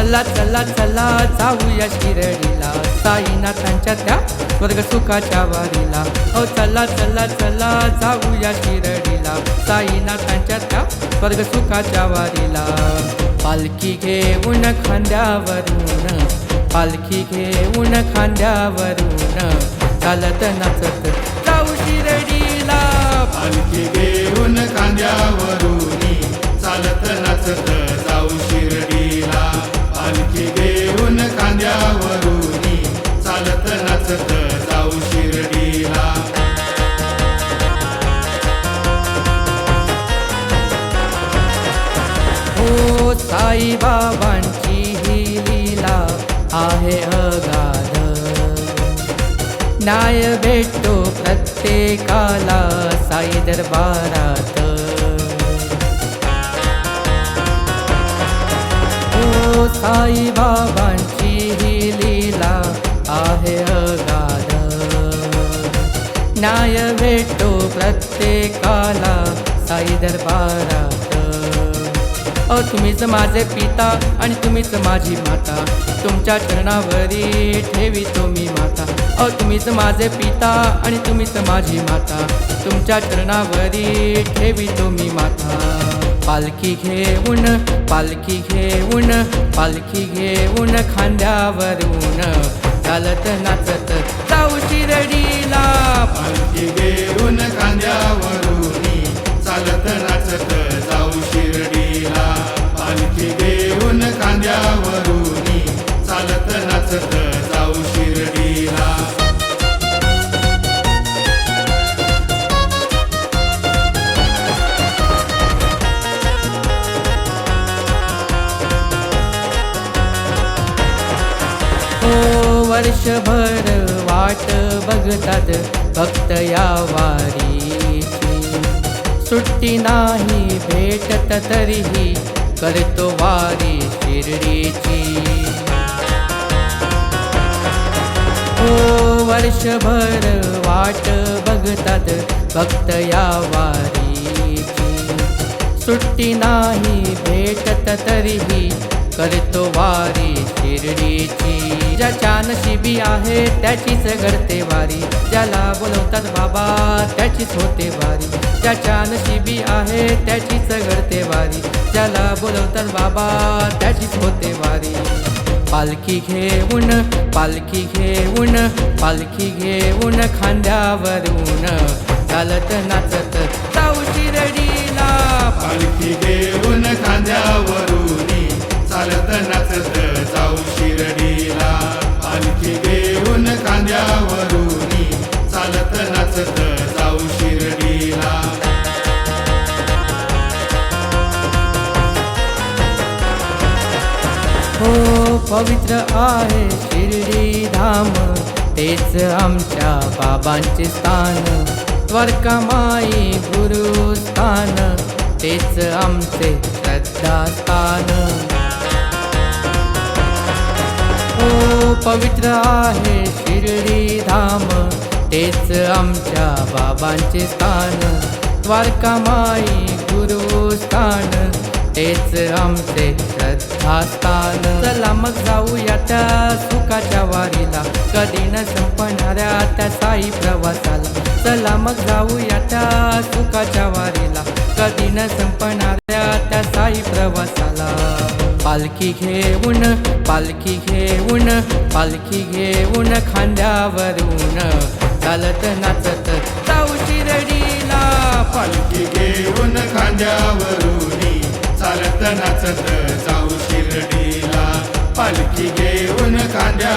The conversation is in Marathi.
चला चला चला जाऊया शिर्डीला, साईनाथांच्या त्या स्वर्ग सुखाच्या वारीला. हो चला चला चला जाऊया शिर्डीला, साईनाथांच्या त्या स्वर्ग सुखाच्या वारीला. पालखी घेऊन खांद्यावरून, पालखी घेऊन खांद्यावरून, चालत नाचत जाऊ शिर्डीला. पालखी घेऊन खांद्यावरून, चालत नाचत जाऊ शिर्डीला. पालखी घेऊन खांद्यावरून, चालत नाचत जाऊ शिर्डीला. हो साईबाबांची ही लीला आहे अगाध, न्याय भेटतो प्रत्येकाला साई दरबारात. हो साईबाबांची ही लीला आहे अगाध, न्याय भेटतो प्रत्येकाला साई दरबारात. तुम्हीच माझे पिता आणि तुम्हीच माझी माता, तुमच्या चरणावरी ठेवितो मी माता. तुम्हीच माझे पिता आणि तुम्हीच माझी माता, तुमच्या चरणावरी ठेवितो मी माता. पालखी घेऊन, पालखी घेऊन, पालखी घेऊन खांद्यावरून, चालत नाचत जाऊ शिर्डीला. पालखी घेऊन खांद्यावरून, चालत नाचत जाऊ शिर्डीला. पालखी घेऊन खांद्यावरून, चालत नाचत जाऊ शिर्डीला. वर्षभर वाट बघतात भक्त या वारीची, सुट्टी नाही भेटत तरीही करतो वारी शिर्डीची. हो वर्षभर वाट बघतात भक्त या वारीची, सुट्टी नाही भेटत तरीही करतो वारी शिर्डीची. ज्याच्या नशिबी आहे त्याचीच घडते वारी, ज्याला बोलवतात बाबा त्याचीच होते वारी. ज्याच्या नशिबी आहे त्याचीच घडते वारी, ज्याला बोलवतात बाबा त्याचीच होते वारी. पालखी घेऊन, पालखी घेऊन, पालखी घेऊन खांद्यावरून, चालत नाचत जाऊ शिर्डीला. पालखी घेऊन खांद्यावरून, चालत नाचत जाऊ शिर्डीला. पालखी घेऊन खांद्यावरून, चालत नाचत जाऊ शिर्डीला. हो पवित्र आहे शिर्डी धाम, तेच आमच्या बाबांचे स्थान. द्वारकामाई गुरुस्थान, तेच आमचे श्रद्धास्थान. हो पवित्र आहे शिर्डी धाम, तेच आमच्या बाबांचे स्थान. द्वारकामाई गुरुस्थान, तेच आमचे श्रद्धास्थान. चला मग जाऊया त्या सुखाच्या वारीला, कधी न संपणाऱ्या त्या साई प्रवासाला. चला मग जाऊया त्या सुखाच्या वारीला, कधी न संपणाऱ्या त्या साई प्रवासाला. पालखी घेऊन, पालखी घेऊन, पालखी घेऊन खांद्यावरून, चालत नाचत जाऊ शिर्डीला. पालखी घेऊन खांद्यावरून, चालत नाचत जाऊ शिर्डीला. पालखी घेऊन खांद्या